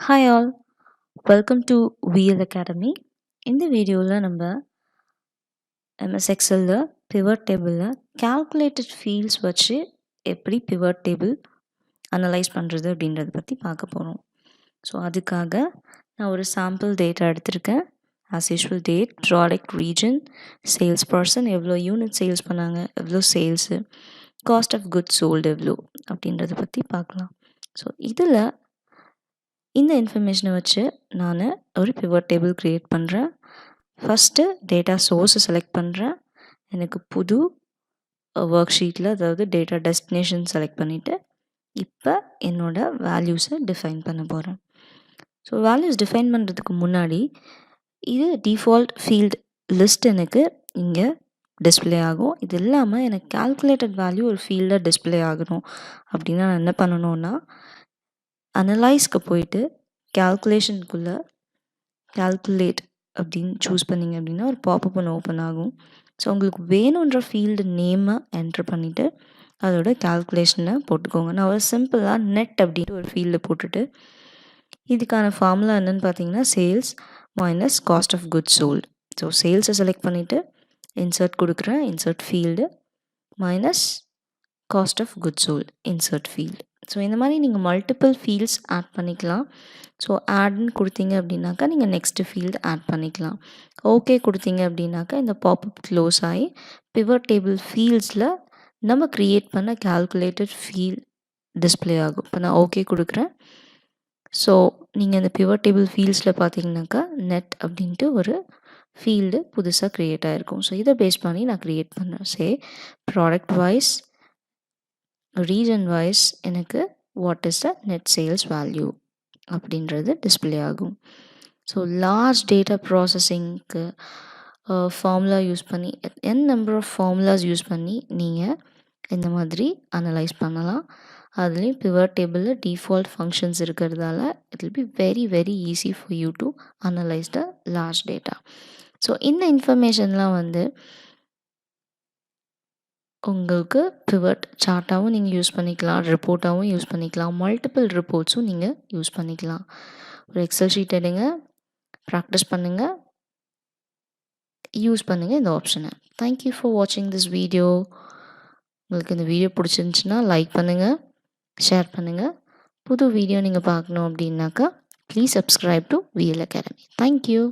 Hi all, welcome to VL Academy. இந்த வீடியோவில் நம்ம MS Excelல pivot tableல calculated fields வச்சு எப்படி pivot table analyze பண்ணுறது அப்படின்றத பற்றி பார்க்க போகிறோம். ஸோ அதுக்காக நான் ஒரு sample data எடுத்திருக்கேன். As usual date, product region, sales person எவ்வளோ யூனிட் சேல்ஸ் பண்ணாங்க, எவ்வளோ sales, cost of goods sold எவ்வளோ அப்படின்றத பற்றி பார்க்கலாம். ஸோ இதில் இந்த இன்ஃபர்மேஷனை வச்சு நான் ஒரு pivot table க்ரியேட் பண்ணுறேன். ஃபஸ்ட்டு டேட்டா சோர்ஸை செலக்ட் பண்ணுறேன். எனக்கு புது ஒர்க் ஷீட்டில் அதாவது டேட்டா டெஸ்டினேஷன் செலக்ட் பண்ணிவிட்டு இப்போ என்னோடய வேல்யூஸை டிஃபைன் பண்ண போகிறேன். ஸோ வேல்யூஸ் டிஃபைன் பண்ணுறதுக்கு முன்னாடி இது டிஃபால்ட் ஃபீல்ட் லிஸ்ட் எனக்கு இங்கே டிஸ்பிளே ஆகும். இது இல்லாமல் எனக்கு கால்குலேட்டட் வேல்யூ ஒரு ஃபீல்டாக டிஸ்பிளே ஆகணும் அப்படின்னா நான் என்ன பண்ணணும்னா அனலைஸ்க்கு போயிட்டு கால்குலேஷனுக்குள்ளே கால்குலேட் அப்படின்னு சூஸ் பண்ணிங்க அப்படின்னா ஒரு பாப்பப் ஒன்று ஓப்பன் ஆகும். ஸோ உங்களுக்கு வேணுன்ற ஃபீல்டு நேமை என்ட்ரு பண்ணிவிட்டு அதோட கால்குலேஷனை போட்டுக்கோங்க. நான் ஒரு சிம்பிளாக நெட் அப்படின்ட்டு ஒரு ஃபீல்டு போட்டுட்டு இதுக்கான ஃபார்முலா என்னென்னு பார்த்தீங்கன்னா sales minus cost of goods sold. So சேல்ஸை செலக்ட் பண்ணிவிட்டு இன்சர்ட் கொடுக்குறேன், insert field minus cost of goods sold insert field. So இந்த மாதிரி நீங்கள் மல்டிபிள் ஃபீல்ட்ஸ் ஆட் பண்ணிக்கலாம். ஸோ ஆட்னு கொடுத்தீங்க அப்படின்னாக்கா நீங்கள் நெக்ஸ்ட்டு ஃபீல்டு ஆட் பண்ணிக்கலாம். ஓகே கொடுத்தீங்க அப்படின்னாக்கா இந்த பாப்அப் க்ளோஸ் ஆகி பிவட் டேபிள் ஃபீல்ட்ஸில் நம்ம க்ரியேட் பண்ண கால்குலேட்டட் ஃபீல்ட் டிஸ்பிளே ஆகும். இப்போ நான் ஓகே கொடுக்குறேன். ஸோ நீங்கள் இந்த பிவட் டேபிள் ஃபீல்ட்ஸில் பார்த்தீங்கன்னாக்கா நெட் அப்படின்ட்டு ஒரு ஃபீல்டு புதுசாக க்ரியேட் ஆகிருக்கும். ஸோ இதை பேஸ் பண்ணி நான் க்ரியேட் பண்ணேன். ப்ராடக்ட் வைஸ் ரீஜன் வைஸ் எனக்கு what is the net sales value அப்படின்றது டிஸ்பிளே ஆகும். ஸோ லார்ஜ் டேட்டா ப்ராசஸிங்க்கு ஃபார்முலா யூஸ் பண்ணி நம்பர் ஆஃப் ஃபார்முலாஸ் யூஸ் பண்ணி நீங்கள் இந்த மாதிரி அனலைஸ் பண்ணலாம். அதுலேயும் பிவட் டேபிளில் டிஃபால்ட் ஃபங்க்ஷன்ஸ் இருக்கிறதால it will be very very easy for you to analyse the large data. So இந்த இன்ஃபர்மேஷன்லாம் உங்களுக்கு பிவட் சார்ட்டாகவும் நீங்கள் யூஸ் பண்ணிக்கலாம், ரிப்போர்ட்டாகவும் யூஸ் பண்ணிக்கலாம், மல்டிபிள் ரிப்போர்ட்ஸும் நீங்கள் யூஸ் பண்ணிக்கலாம். ஒரு எக்ஸல் ஷீட் எடுங்க, ப்ராக்டிஸ் பண்ணுங்கள், யூஸ் பண்ணுங்கள் இந்த ஆப்ஷனை. தேங்க்யூ ஃபார் வாட்சிங் திஸ் வீடியோ. உங்களுக்கு இந்த வீடியோ பிடிச்சிருந்துச்சுன்னா லைக் பண்ணுங்கள், ஷேர் பண்ணுங்கள். புது வீடியோ நீங்கள் பார்க்கணும் அப்படின்னாக்கா please subscribe to VL Academy. Thank you.